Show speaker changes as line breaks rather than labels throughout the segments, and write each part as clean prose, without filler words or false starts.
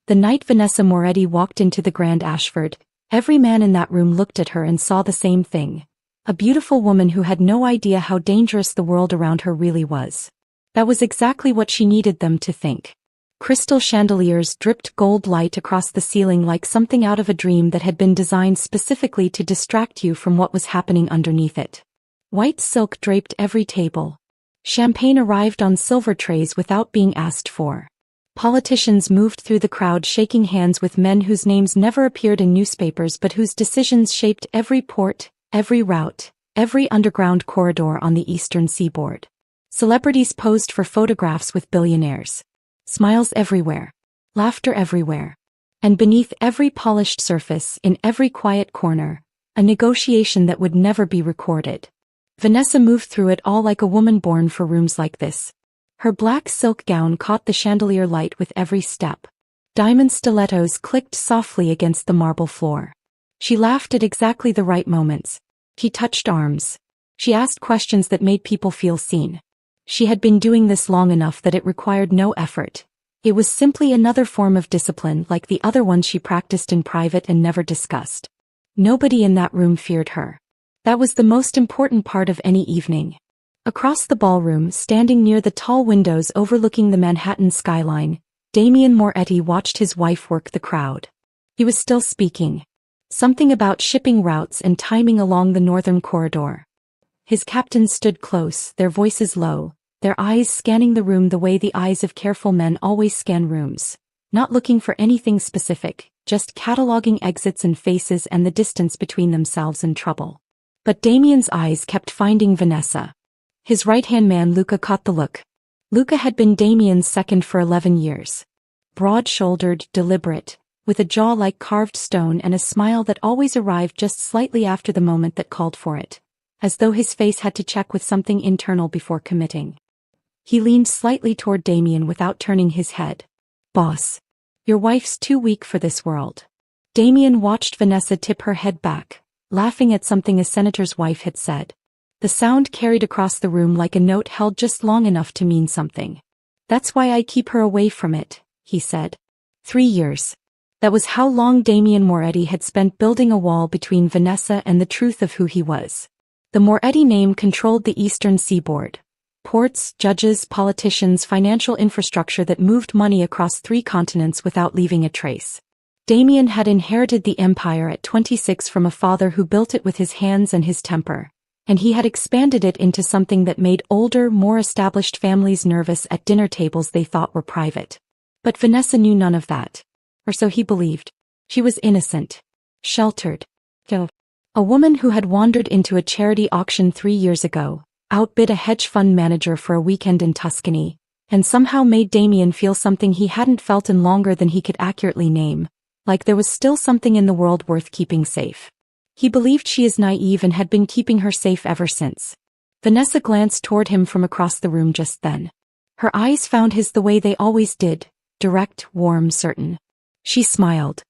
The night Vanessa Moretti walked into the Grand Ashford, every man in that room looked at her and saw the same thing. A beautiful woman who had no idea how dangerous the world around her really was. That was exactly what she needed them to think. Crystal chandeliers dripped gold light across the ceiling like something out of a dream that had been designed specifically to distract you from what was happening underneath it. White silk draped every table. Champagne arrived on silver trays without being asked for. Politicians moved through the crowd shaking hands with men whose names never appeared in newspapers but whose decisions shaped every port, every route, every underground corridor on the eastern seaboard. Celebrities posed for photographs with billionaires. Smiles everywhere. Laughter everywhere. And beneath every polished surface, in every quiet corner, a negotiation that would never be recorded. Vanessa moved through it all like a woman born for rooms like this. Her black silk gown caught the chandelier light with every step. Diamond stilettos clicked softly against the marble floor. She laughed at exactly the right moments. She touched arms. She asked questions that made people feel seen. She had been doing this long enough that it required no effort. It was simply another form of discipline like the other ones she practiced in private and never discussed. Nobody in that room feared her. That was the most important part of any evening. Across the ballroom, standing near the tall windows overlooking the Manhattan skyline, Damien Moretti watched his wife work the crowd. He was still speaking. Something about shipping routes and timing along the northern corridor. His captains stood close, their voices low, their eyes scanning the room the way the eyes of careful men always scan rooms. Not looking for anything specific, just cataloging exits and faces and the distance between themselves and trouble. But Damien's eyes kept finding Vanessa. His right-hand man Luca caught the look. Luca had been Damien's second for 11 years. Broad-shouldered, deliberate, with a jaw like carved stone and a smile that always arrived just slightly after the moment that called for it, as though his face had to check with something internal before committing. He leaned slightly toward Damien without turning his head. "Boss, your wife's too weak for this world." Damien watched Vanessa tip her head back, laughing at something a senator's wife had said. The sound carried across the room like a note held just long enough to mean something. "That's why I keep her away from it," he said. 3 years. That was how long Damien Moretti had spent building a wall between Vanessa and the truth of who he was. The Moretti name controlled the eastern seaboard. Ports, judges, politicians, financial infrastructure that moved money across 3 continents without leaving a trace. Damien had inherited the empire at 26 from a father who built it with his hands and his temper. And he had expanded it into something that made older, more established families nervous at dinner tables they thought were private. But Vanessa knew none of that. Or so he believed. She was innocent. Sheltered. A woman who had wandered into a charity auction 3 years ago, outbid a hedge fund manager for a weekend in Tuscany, and somehow made Damien feel something he hadn't felt in longer than he could accurately name, like there was still something in the world worth keeping safe. He believed she is naive and had been keeping her safe ever since. Vanessa glanced toward him from across the room just then. Her eyes found his the way they always did, direct, warm, certain. She smiled.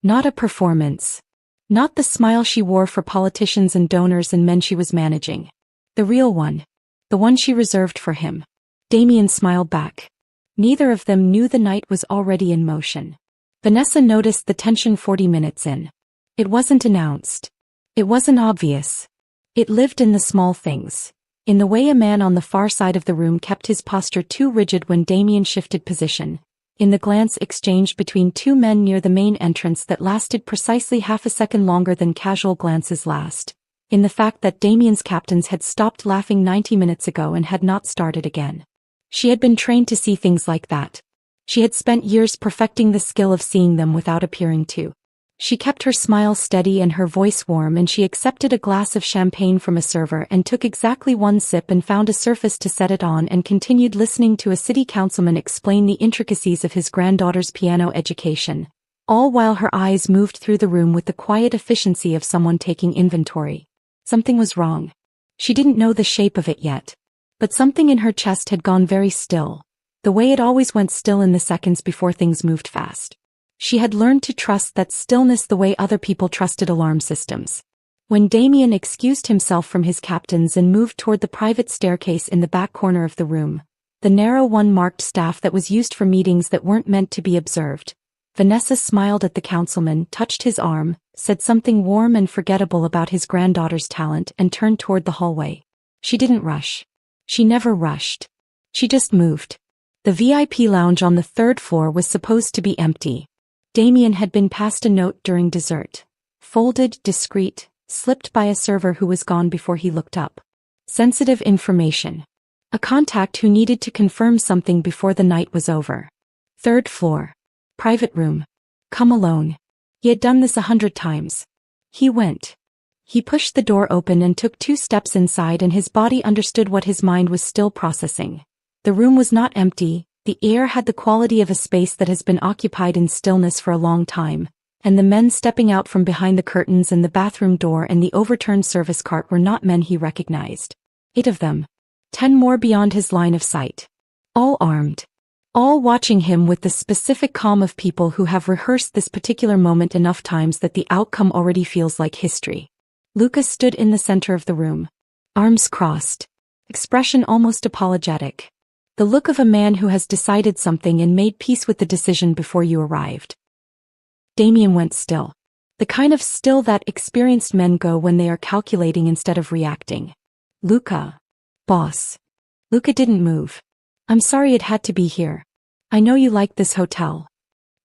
Not a performance. Not the smile she wore for politicians and donors and men she was managing. The real one. The one she reserved for him. Damien smiled back. Neither of them knew the night was already in motion. Vanessa noticed the tension 40 minutes in. It wasn't announced. It wasn't obvious. It lived in the small things. In the way a man on the far side of the room kept his posture too rigid when Damien shifted position. In the glance exchanged between 2 men near the main entrance that lasted precisely half a second longer than casual glances last. In the fact that Damien's captains had stopped laughing 90 minutes ago and had not started again. She had been trained to see things like that. She had spent years perfecting the skill of seeing them without appearing to. She kept her smile steady and her voice warm, and she accepted a glass of champagne from a server and took exactly 1 sip and found a surface to set it on and continued listening to a city councilman explain the intricacies of his granddaughter's piano education, all while her eyes moved through the room with the quiet efficiency of someone taking inventory. Something was wrong. She didn't know the shape of it yet. But something in her chest had gone very still, the way it always went still in the seconds before things moved fast. She had learned to trust that stillness the way other people trusted alarm systems. When Damien excused himself from his captains and moved toward the private staircase in the back corner of the room, the narrow one marked staff that was used for meetings that weren't meant to be observed, Vanessa smiled at the councilman, touched his arm, said something warm and forgettable about his granddaughter's talent and turned toward the hallway. She didn't rush. She never rushed. She just moved. The VIP lounge on the third floor was supposed to be empty. Damien had been passed a note during dessert. Folded, discreet, slipped by a server who was gone before he looked up. Sensitive information. A contact who needed to confirm something before the night was over. Third floor. Private room. Come alone. He had done this 100 times. He went. He pushed the door open and took 2 steps inside, and his body understood what his mind was still processing. The room was not empty, the air had the quality of a space that has been occupied in stillness for a long time, and the men stepping out from behind the curtains and the bathroom door and the overturned service cart were not men he recognized. 8 of them. 10 more beyond his line of sight. All armed. All watching him with the specific calm of people who have rehearsed this particular moment enough times that the outcome already feels like history. Lucas stood in the center of the room. Arms crossed. Expression almost apologetic. The look of a man who has decided something and made peace with the decision before you arrived. Damien went still. The kind of still that experienced men go when they are calculating instead of reacting. Luca. Boss. Luca didn't move. I'm sorry it had to be here. I know you like this hotel.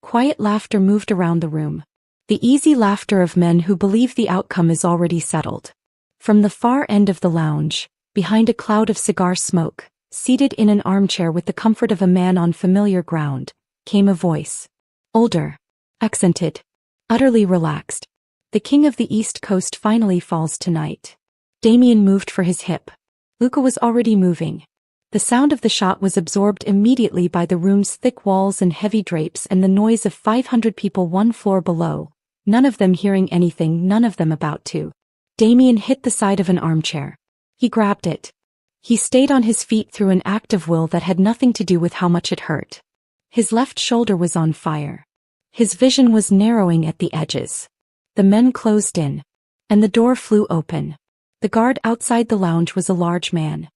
Quiet laughter moved around the room. The easy laughter of men who believe the outcome is already settled. From the far end of the lounge, behind a cloud of cigar smoke, seated in an armchair with the comfort of a man on familiar ground, came a voice. Older. Accented. Utterly relaxed. The king of the East Coast finally falls tonight. Damien moved for his hip. Luca was already moving. The sound of the shot was absorbed immediately by the room's thick walls and heavy drapes and the noise of 500 people 1 floor below, none of them hearing anything, none of them about to. Damien hit the side of an armchair. He grabbed it. He stayed on his feet through an act of will that had nothing to do with how much it hurt. His left shoulder was on fire. His vision was narrowing at the edges. The men closed in. And the door flew open. The guard outside the lounge was a large man.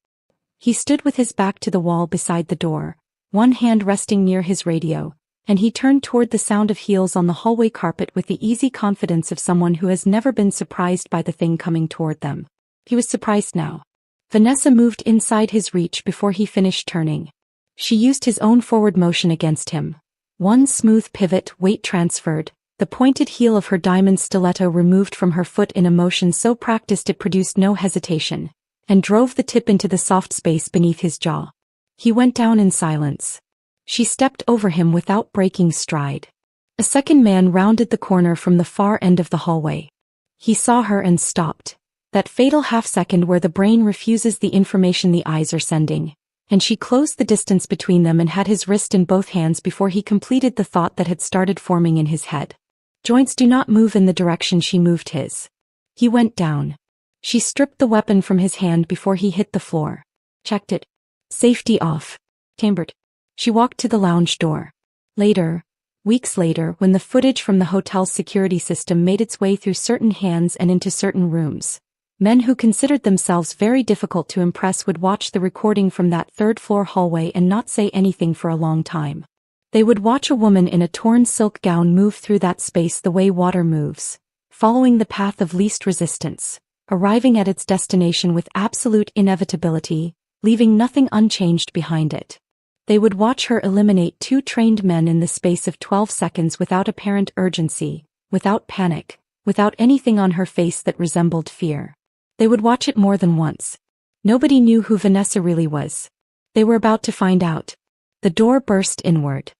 He stood with his back to the wall beside the door, one hand resting near his radio, and he turned toward the sound of heels on the hallway carpet with the easy confidence of someone who has never been surprised by the thing coming toward them. He was surprised now. Vanessa moved inside his reach before he finished turning. She used his own forward motion against him. One smooth pivot, weight transferred, the pointed heel of her diamond stiletto removed from her foot in a motion so practiced it produced no hesitation, and drove the tip into the soft space beneath his jaw. He went down in silence. She stepped over him without breaking stride. A second man rounded the corner from the far end of the hallway. He saw her and stopped. That fatal half-second where the brain refuses the information the eyes are sending, and she closed the distance between them and had his wrist in both hands before he completed the thought that had started forming in his head. Joints do not move in the direction she moved his. He went down. She stripped the weapon from his hand before he hit the floor. Checked it. Safety off. Chambered. She walked to the lounge door. Later, weeks later, when the footage from the hotel's security system made its way through certain hands and into certain rooms, men who considered themselves very difficult to impress would watch the recording from that third-floor hallway and not say anything for a long time. They would watch a woman in a torn silk gown move through that space the way water moves, following the path of least resistance, arriving at its destination with absolute inevitability, leaving nothing unchanged behind it. They would watch her eliminate 2 trained men in the space of 12 seconds without apparent urgency, without panic, without anything on her face that resembled fear. They would watch it more than once. Nobody knew who Vanessa really was. They were about to find out. The door burst inward.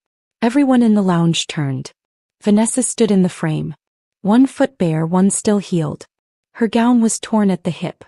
Everyone in the lounge turned. Vanessa stood in the frame. 1 foot bare, 1 still healed. Her gown was torn at the hip.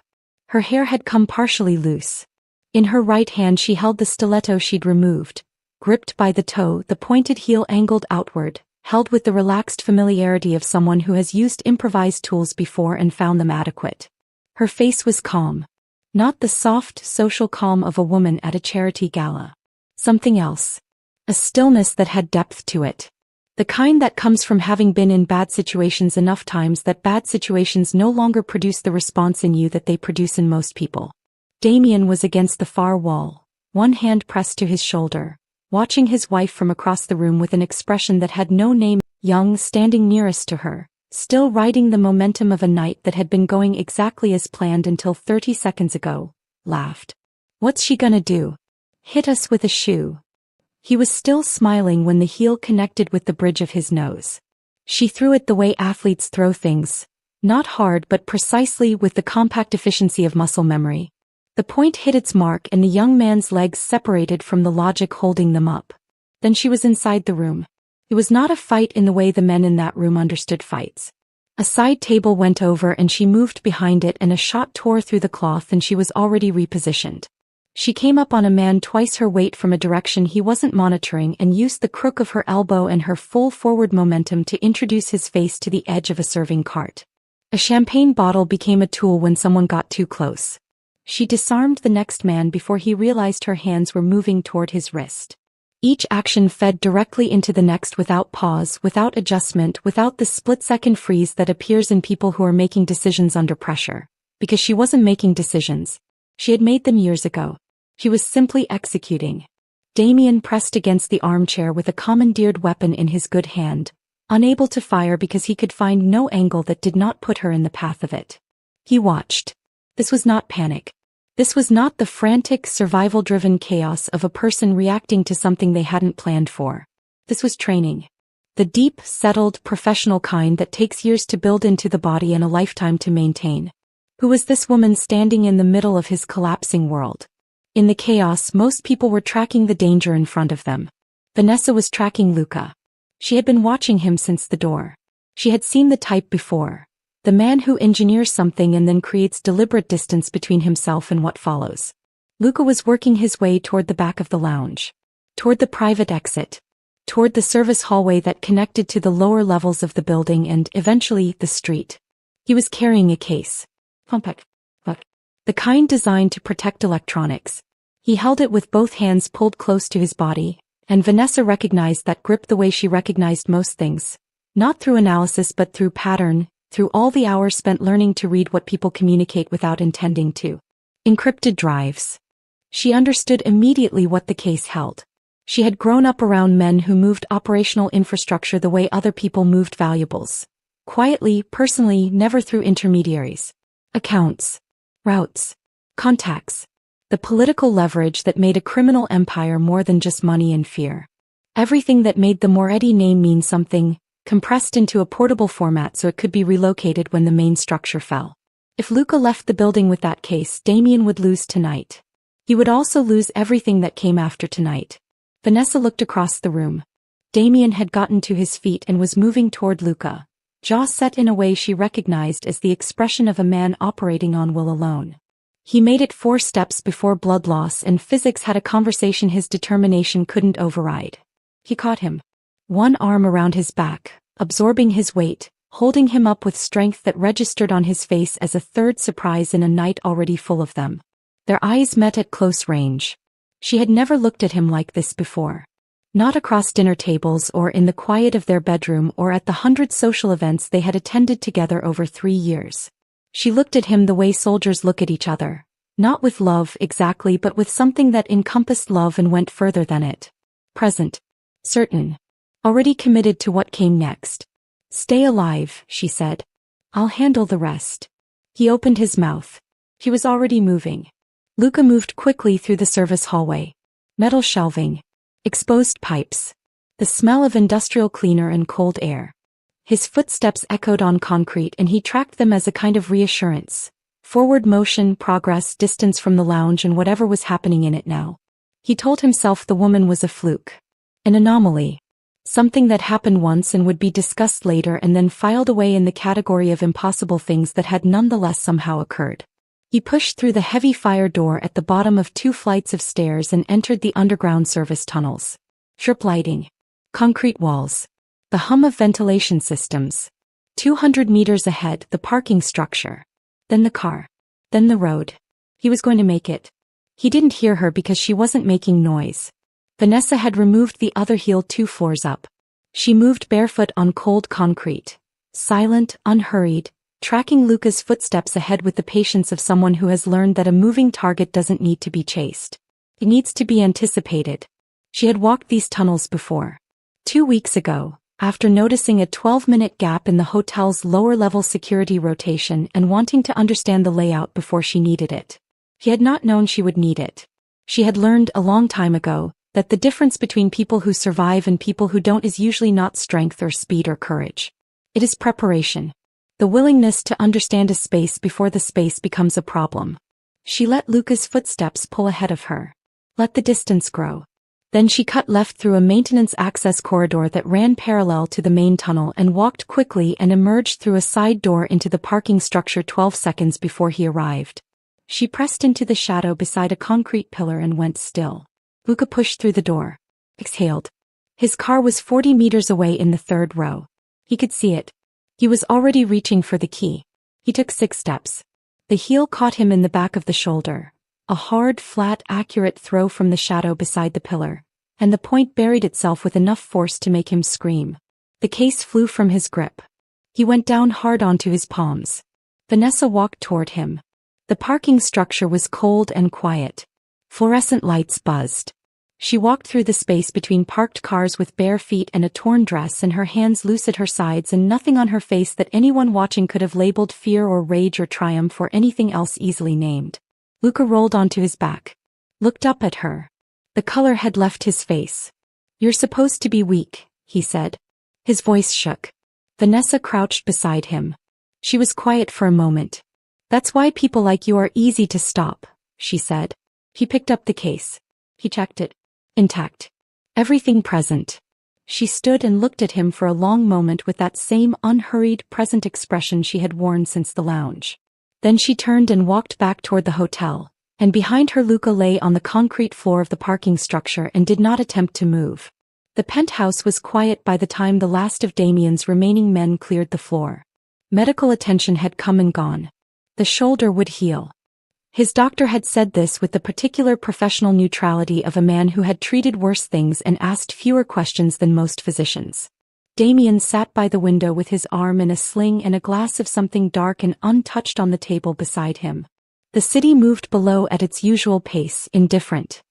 Her hair had come partially loose. In her right hand she held the stiletto she'd removed, gripped by the toe, the pointed heel angled outward, held with the relaxed familiarity of someone who has used improvised tools before and found them adequate. Her face was calm. Not the soft, social calm of a woman at a charity gala. Something else. A stillness that had depth to it. The kind that comes from having been in bad situations enough times that bad situations no longer produce the response in you that they produce in most people. Damien was against the far wall, one hand pressed to his shoulder, watching his wife from across the room with an expression that had no name. Young, standing nearest to her, still riding the momentum of a night that had been going exactly as planned until 30 seconds ago, laughed. What's she gonna do? Hit us with a shoe. He was still smiling when the heel connected with the bridge of his nose. She threw it the way athletes throw things, not hard but precisely with the compact efficiency of muscle memory. The point hit its mark and the young man's legs separated from the logic holding them up. Then she was inside the room. It was not a fight in the way the men in that room understood fights. A side table went over and she moved behind it and a shot tore through the cloth and she was already repositioned. She came up on a man twice her weight from a direction he wasn't monitoring and used the crook of her elbow and her full forward momentum to introduce his face to the edge of a serving cart. A champagne bottle became a tool when someone got too close. She disarmed the next man before he realized her hands were moving toward his wrist. Each action fed directly into the next without pause, without adjustment, without the split-second freeze that appears in people who are making decisions under pressure. Because she wasn't making decisions. She had made them years ago. She was simply executing. Damien pressed against the armchair with a commandeered weapon in his good hand, unable to fire because he could find no angle that did not put her in the path of it. He watched. This was not panic. This was not the frantic, survival-driven chaos of a person reacting to something they hadn't planned for. This was training. The deep, settled, professional kind that takes years to build into the body and a lifetime to maintain. Who was this woman standing in the middle of his collapsing world? In the chaos, most people were tracking the danger in front of them. Vanessa was tracking Luca. She had been watching him since the door. She had seen the type before. The man who engineers something and then creates deliberate distance between himself and what follows. Luca was working his way toward the back of the lounge. Toward the private exit. Toward the service hallway that connected to the lower levels of the building and, eventually, the street. He was carrying a case. The kind designed to protect electronics. He held it with both hands pulled close to his body, and Vanessa recognized that grip the way she recognized most things. Not through analysis but through pattern, through all the hours spent learning to read what people communicate without intending to. Encrypted drives. She understood immediately what the case held. She had grown up around men who moved operational infrastructure the way other people moved valuables. Quietly, personally, never through intermediaries. Accounts. Routes. Contacts. The political leverage that made a criminal empire more than just money and fear. Everything that made the Moretti name mean something, compressed into a portable format so it could be relocated when the main structure fell. If Luca left the building with that case, Damien would lose tonight. He would also lose everything that came after tonight. Vanessa looked across the room. Damien had gotten to his feet and was moving toward Luca, jaw set in a way she recognized as the expression of a man operating on will alone. He made it 4 steps before blood loss and physics had a conversation his determination couldn't override. He caught him. One arm around his back, absorbing his weight, holding him up with strength that registered on his face as a third surprise in a night already full of them. Their eyes met at close range. She had never looked at him like this before. Not across dinner tables or in the quiet of their bedroom or at the 100 social events they had attended together over 3 years. She looked at him the way soldiers look at each other. Not with love exactly but with something that encompassed love and went further than it. Present. Certain. Already committed to what came next. Stay alive, she said. I'll handle the rest. He opened his mouth. He was already moving. Luca moved quickly through the service hallway. Metal shelving. Exposed pipes. The smell of industrial cleaner and cold air. His footsteps echoed on concrete and he tracked them as a kind of reassurance. Forward motion, progress, distance from the lounge and whatever was happening in it now. He told himself the woman was a fluke. An anomaly. Something that happened once and would be discussed later and then filed away in the category of impossible things that had nonetheless somehow occurred. He pushed through the heavy fire door at the bottom of 2 flights of stairs and entered the underground service tunnels. Strip lighting. Concrete walls. The hum of ventilation systems. 200 meters ahead, the parking structure. Then the car. Then the road. He was going to make it. He didn't hear her because she wasn't making noise. Vanessa had removed the other heel 2 floors up. She moved barefoot on cold concrete. Silent, unhurried, tracking Luca's footsteps ahead with the patience of someone who has learned that a moving target doesn't need to be chased. It needs to be anticipated. She had walked these tunnels before. 2 weeks ago, after noticing a 12-minute gap in the hotel's lower-level security rotation and wanting to understand the layout before she needed it. He had not known she would need it. She had learned a long time ago that the difference between people who survive and people who don't is usually not strength or speed or courage. It is preparation. The willingness to understand a space before the space becomes a problem. She let Luca's footsteps pull ahead of her. Let the distance grow. Then she cut left through a maintenance access corridor that ran parallel to the main tunnel and walked quickly and emerged through a side door into the parking structure 12 seconds before he arrived. She pressed into the shadow beside a concrete pillar and went still. Luca pushed through the door. Exhaled. His car was 40 meters away in the third row. He could see it. He was already reaching for the key. He took 6 steps. The heel caught him in the back of the shoulder. A hard, flat, accurate throw from the shadow beside the pillar, and the point buried itself with enough force to make him scream. The case flew from his grip. He went down hard onto his palms. Vanessa walked toward him. The parking structure was cold and quiet. Fluorescent lights buzzed. She walked through the space between parked cars with bare feet and a torn dress, and her hands loose at her sides and nothing on her face that anyone watching could have labeled fear or rage or triumph or anything else easily named. Luca rolled onto his back. Looked up at her. The color had left his face. "You're supposed to be weak," he said. His voice shook. Vanessa crouched beside him. She was quiet for a moment. "That's why people like you are easy to stop," she said. He picked up the case. He checked it. Intact. Everything present. She stood and looked at him for a long moment with that same unhurried, present expression she had worn since the lounge. Then she turned and walked back toward the hotel, and behind her Luca lay on the concrete floor of the parking structure and did not attempt to move. The penthouse was quiet by the time the last of Damien's remaining men cleared the floor. Medical attention had come and gone. The shoulder would heal. His doctor had said this with the particular professional neutrality of a man who had treated worse things and asked fewer questions than most physicians. Damien sat by the window with his arm in a sling and a glass of something dark and untouched on the table beside him. The city moved below at its usual pace, indifferent.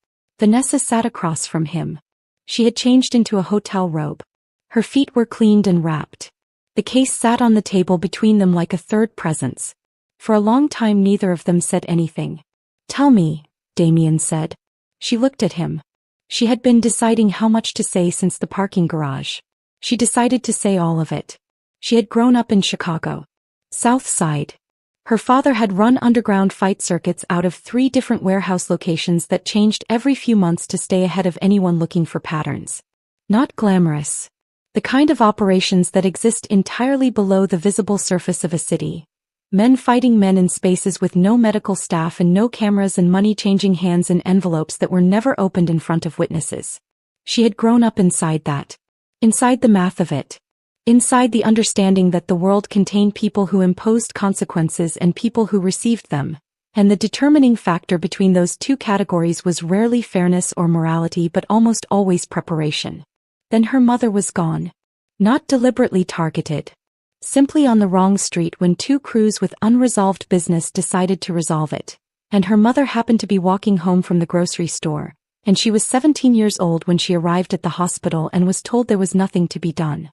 Vanessa sat across from him. She had changed into a hotel robe. Her feet were cleaned and wrapped. The case sat on the table between them like a third presence. For a long time neither of them said anything. "Tell me," Damien said. She looked at him. She had been deciding how much to say since the parking garage. She decided to say all of it. She had grown up in Chicago. South Side. Her father had run underground fight circuits out of 3 different warehouse locations that changed every few months to stay ahead of anyone looking for patterns. Not glamorous. The kind of operations that exist entirely below the visible surface of a city. Men fighting men in spaces with no medical staff and no cameras and money changing hands in envelopes that were never opened in front of witnesses. She had grown up inside that. Inside the math of it. Inside the understanding that the world contained people who imposed consequences and people who received them, and the determining factor between those two categories was rarely fairness or morality but almost always preparation. Then her mother was gone. Not deliberately targeted. Simply on the wrong street when 2 crews with unresolved business decided to resolve it, and her mother happened to be walking home from the grocery store, and she was 17 years old when she arrived at the hospital and was told there was nothing to be done.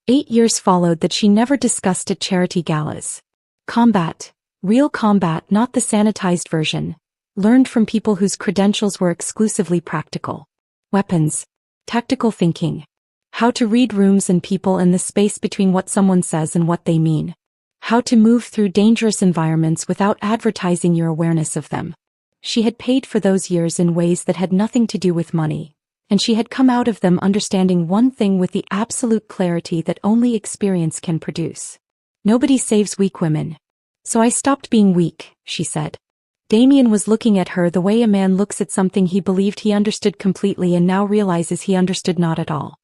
8 years followed that she never discussed at charity galas. Combat. Real combat, not the sanitized version. Learned from people whose credentials were exclusively practical. Weapons. Tactical thinking. How to read rooms and people and the space between what someone says and what they mean. How to move through dangerous environments without advertising your awareness of them. She had paid for those years in ways that had nothing to do with money, and she had come out of them understanding one thing with the absolute clarity that only experience can produce. Nobody saves weak women. "So I stopped being weak," she said. Damien was looking at her the way a man looks at something he believed he understood completely and now realizes he understood not at all.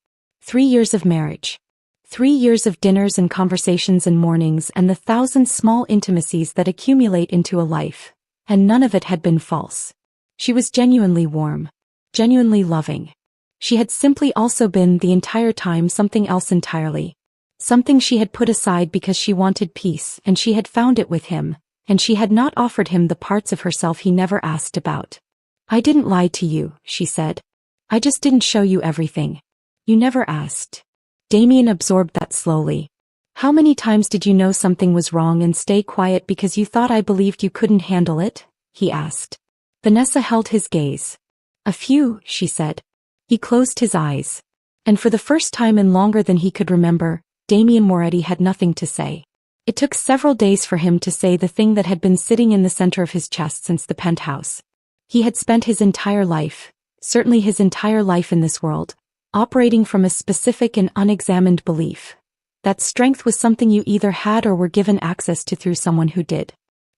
3 years of marriage. 3 years of dinners and conversations and mornings and the 1,000 small intimacies that accumulate into a life. And none of it had been false. She was genuinely warm. Genuinely loving. She had simply also been the entire time something else entirely. Something she had put aside because she wanted peace, and she had found it with him, and she had not offered him the parts of herself he never asked about. "I didn't lie to you," she said. I just didn't show you everything. You never asked. Damien absorbed that slowly. How many times did you know something was wrong and stay quiet because you thought I believed you couldn't handle it? He asked. Vanessa held his gaze. A few, she said. He closed his eyes. And for the first time in longer than he could remember, Damien Moretti had nothing to say. It took several days for him to say the thing that had been sitting in the center of his chest since the penthouse. He had spent his entire life, certainly his entire life in this world, operating from a specific and unexamined belief. That strength was something you either had or were given access to through someone who did.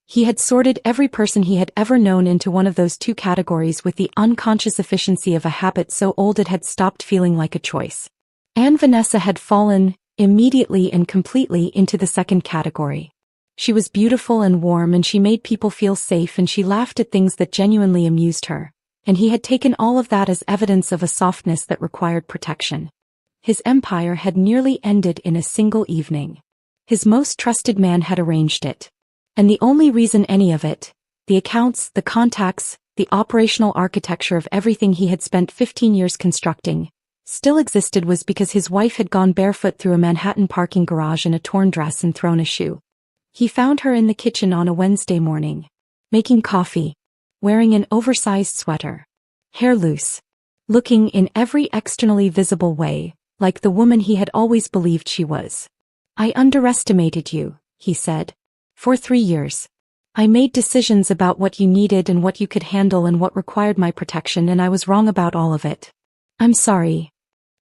He had sorted every person he had ever known into one of those two categories with the unconscious efficiency of a habit so old it had stopped feeling like a choice. And Vanessa had fallen, immediately and completely, into the second category. She was beautiful and warm and she made people feel safe and she laughed at things that genuinely amused her. And he had taken all of that as evidence of a softness that required protection. His empire had nearly ended in a single evening. His most trusted man had arranged it. And the only reason any of it, the accounts, the contacts, the operational architecture of everything he had spent 15 years constructing, still existed was because his wife had gone barefoot through a Manhattan parking garage in a torn dress and thrown a shoe. He found her in the kitchen on a Wednesday morning, making coffee, wearing an oversized sweater, hair loose, looking in every externally visible way like the woman he had always believed she was. I underestimated you, he said. For 3 years. I made decisions about what you needed and what you could handle and what required my protection, and I was wrong about all of it. I'm sorry.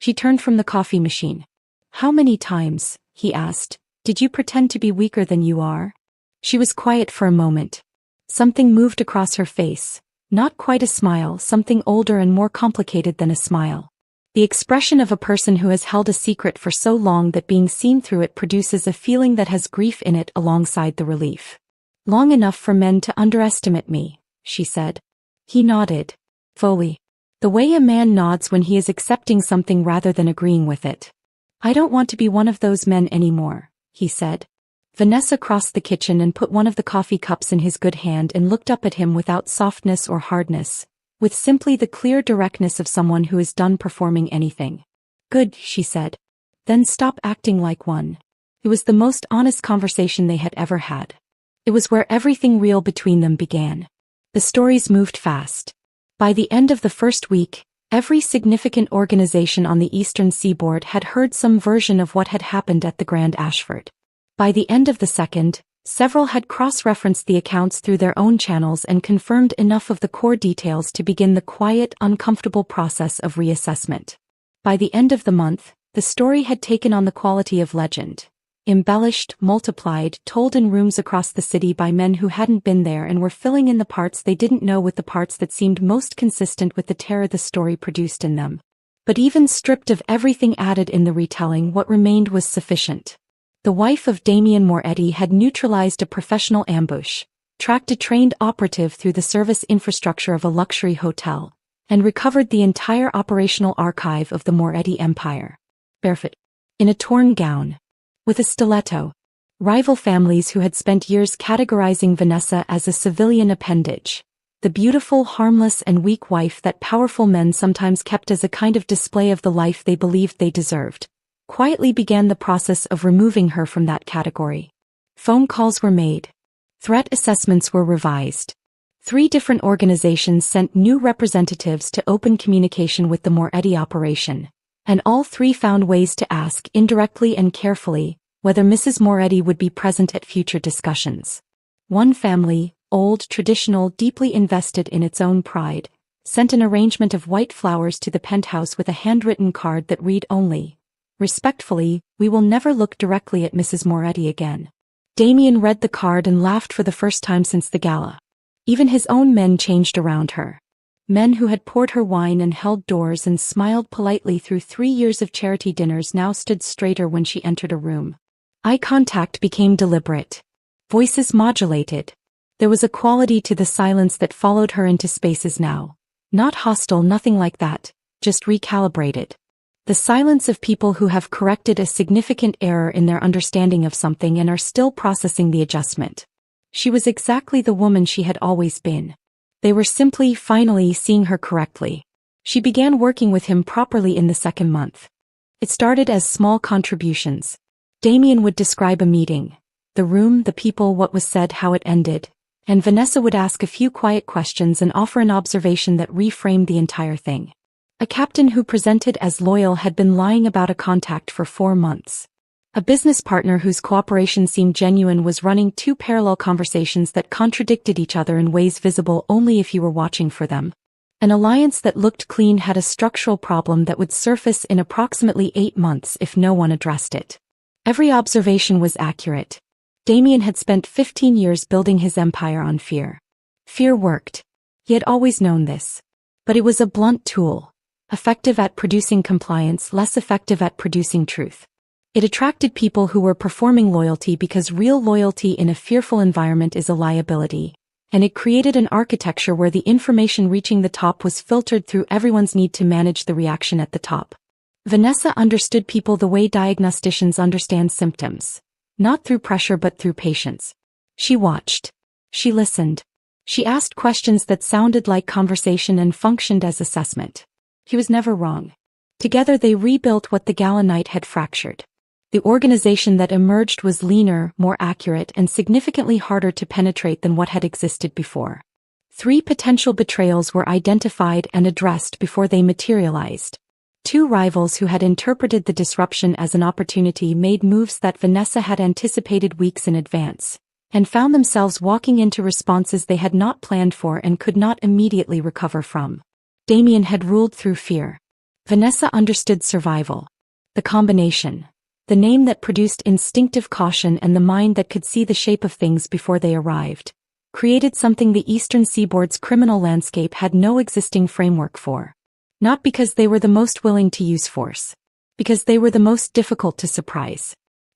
She turned from the coffee machine. How many times, he asked, did you pretend to be weaker than you are? She was quiet for a moment. Something moved across her face. Not quite a smile, something older and more complicated than a smile. The expression of a person who has held a secret for so long that being seen through it produces a feeling that has grief in it alongside the relief. Long enough for men to underestimate me, she said. He nodded. Fully. The way a man nods when he is accepting something rather than agreeing with it. I don't want to be one of those men anymore, he said. Vanessa crossed the kitchen and put one of the coffee cups in his good hand and looked up at him without softness or hardness, with simply the clear directness of someone who is done performing anything. Good, she said. Then stop acting like one. It was the most honest conversation they had ever had. It was where everything real between them began. The stories moved fast. By the end of the first week, every significant organization on the Eastern Seaboard had heard some version of what had happened at the Grand Ashford. By the end of the second, several had cross-referenced the accounts through their own channels and confirmed enough of the core details to begin the quiet, uncomfortable process of reassessment. By the end of the month, the story had taken on the quality of legend. Embellished, multiplied, told in rooms across the city by men who hadn't been there and were filling in the parts they didn't know with the parts that seemed most consistent with the terror the story produced in them. But even stripped of everything added in the retelling, what remained was sufficient. The wife of Damien Moretti had neutralized a professional ambush, tracked a trained operative through the service infrastructure of a luxury hotel, and recovered the entire operational archive of the Moretti empire. Barefoot. In a torn gown. With a stiletto. Rival families who had spent years categorizing Vanessa as a civilian appendage. The beautiful, harmless and weak wife that powerful men sometimes kept as a kind of display of the life they believed they deserved, quietly began the process of removing her from that category. Phone calls were made. Threat assessments were revised. 3 different organizations sent new representatives to open communication with the Moretti operation, and all 3 found ways to ask indirectly and carefully whether Mrs. Moretti would be present at future discussions. One family, old, traditional, deeply invested in its own pride, sent an arrangement of white flowers to the penthouse with a handwritten card that read only, "Respectfully, we will never look directly at Mrs. Moretti again." Damien read the card and laughed for the first time since the gala. Even his own men changed around her. Men who had poured her wine and held doors and smiled politely through 3 years of charity dinners now stood straighter when she entered a room. Eye contact became deliberate. Voices modulated. There was a quality to the silence that followed her into spaces now. Not hostile, nothing like that, just recalibrated. The silence of people who have corrected a significant error in their understanding of something and are still processing the adjustment. She was exactly the woman she had always been. They were simply, finally seeing her correctly. She began working with him properly in the second month. It started as small contributions. Damien would describe a meeting, the room, the people, what was said, how it ended, and Vanessa would ask a few quiet questions and offer an observation that reframed the entire thing. A captain who presented as loyal had been lying about a contact for 4 months. A business partner whose cooperation seemed genuine was running 2 parallel conversations that contradicted each other in ways visible only if you were watching for them. An alliance that looked clean had a structural problem that would surface in approximately 8 months if no one addressed it. Every observation was accurate. Damien had spent 15 years building his empire on fear. Fear worked. He had always known this. But it was a blunt tool, effective at producing compliance, less effective at producing truth. It attracted people who were performing loyalty because real loyalty in a fearful environment is a liability, and it created an architecture where the information reaching the top was filtered through everyone's need to manage the reaction at the top. Vanessa understood people the way diagnosticians understand symptoms, not through pressure but through patience. She watched. She listened. She asked questions that sounded like conversation and functioned as assessment. He was never wrong. Together they rebuilt what the gala night had fractured. The organization that emerged was leaner, more accurate, and significantly harder to penetrate than what had existed before. 3 potential betrayals were identified and addressed before they materialized. 2 rivals who had interpreted the disruption as an opportunity made moves that Vanessa had anticipated weeks in advance, and found themselves walking into responses they had not planned for and could not immediately recover from. Damien had ruled through fear. Vanessa understood survival. The combination. The name that produced instinctive caution and the mind that could see the shape of things before they arrived, created something the Eastern Seaboard's criminal landscape had no existing framework for. Not because they were the most willing to use force. Because they were the most difficult to surprise.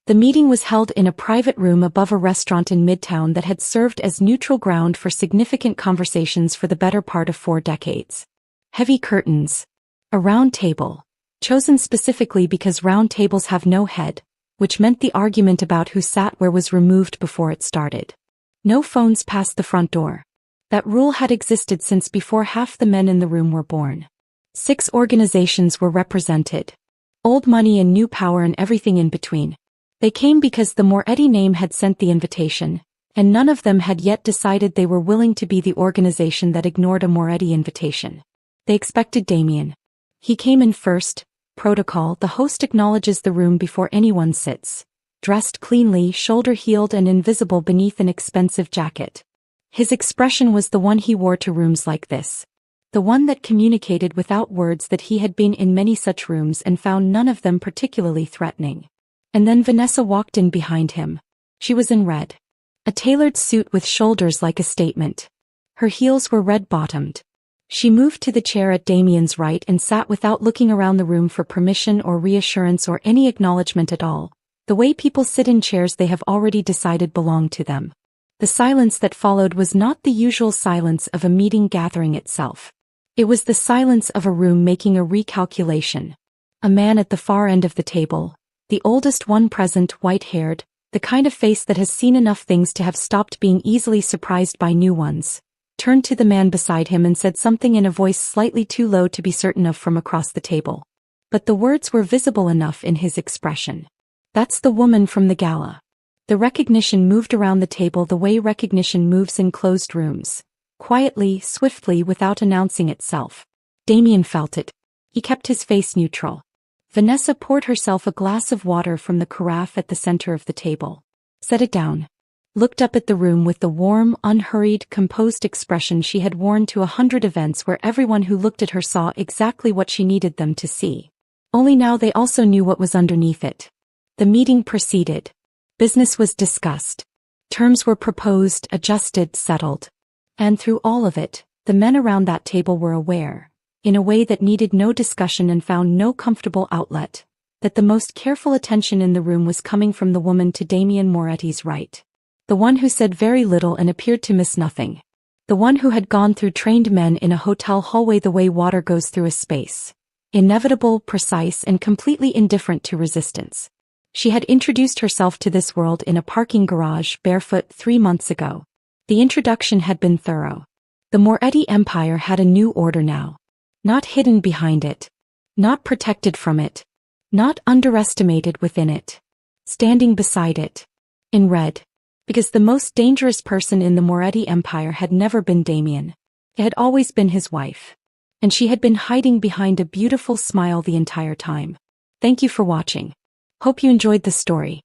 The meeting was held in a private room above a restaurant in Midtown that had served as neutral ground for significant conversations for the better part of 4 decades. Heavy curtains. A round table. Chosen specifically because round tables have no head, which meant the argument about who sat where was removed before it started. No phones past the front door. That rule had existed since before half the men in the room were born. 6 organizations were represented. Old money and new power and everything in between. They came because the Moretti name had sent the invitation, and none of them had yet decided they were willing to be the organization that ignored a Moretti invitation. They expected Damien. He came in first. Protocol: the host acknowledges the room before anyone sits. Dressed cleanly, shoulder-heeled and invisible beneath an expensive jacket. His expression was the one he wore to rooms like this. The one that communicated without words that he had been in many such rooms and found none of them particularly threatening. And then Vanessa walked in behind him. She was in red. A tailored suit with shoulders like a statement. Her heels were red-bottomed. She moved to the chair at Damien's right and sat without looking around the room for permission or reassurance or any acknowledgement at all, the way people sit in chairs they have already decided belong to them. The silence that followed was not the usual silence of a meeting gathering itself. It was the silence of a room making a recalculation. A man at the far end of the table, the oldest one present, white-haired, the kind of face that has seen enough things to have stopped being easily surprised by new ones, turned to the man beside him and said something in a voice slightly too low to be certain of from across the table. But the words were visible enough in his expression. "That's the woman from the gala." The recognition moved around the table the way recognition moves in closed rooms. Quietly, swiftly, without announcing itself. Damien felt it. He kept his face neutral. Vanessa poured herself a glass of water from the carafe at the center of the table. Set it down. Looked up at the room with the warm, unhurried, composed expression she had worn to 100 events where everyone who looked at her saw exactly what she needed them to see. Only now they also knew what was underneath it. The meeting proceeded. Business was discussed. Terms were proposed, adjusted, settled. And through all of it, the men around that table were aware, in a way that needed no discussion and found no comfortable outlet, that the most careful attention in the room was coming from the woman to Damien Moretti's right. The one who said very little and appeared to miss nothing. The one who had gone through trained men in a hotel hallway the way water goes through a space. Inevitable, precise, and completely indifferent to resistance. She had introduced herself to this world in a parking garage, barefoot, 3 months ago. The introduction had been thorough. The Moretti Empire had a new order now. Not hidden behind it. Not protected from it. Not underestimated within it. Standing beside it. In red. Because the most dangerous person in the Moretti Empire had never been Damien. It had always been his wife. And she had been hiding behind a beautiful smile the entire time. Thank you for watching. Hope you enjoyed the story.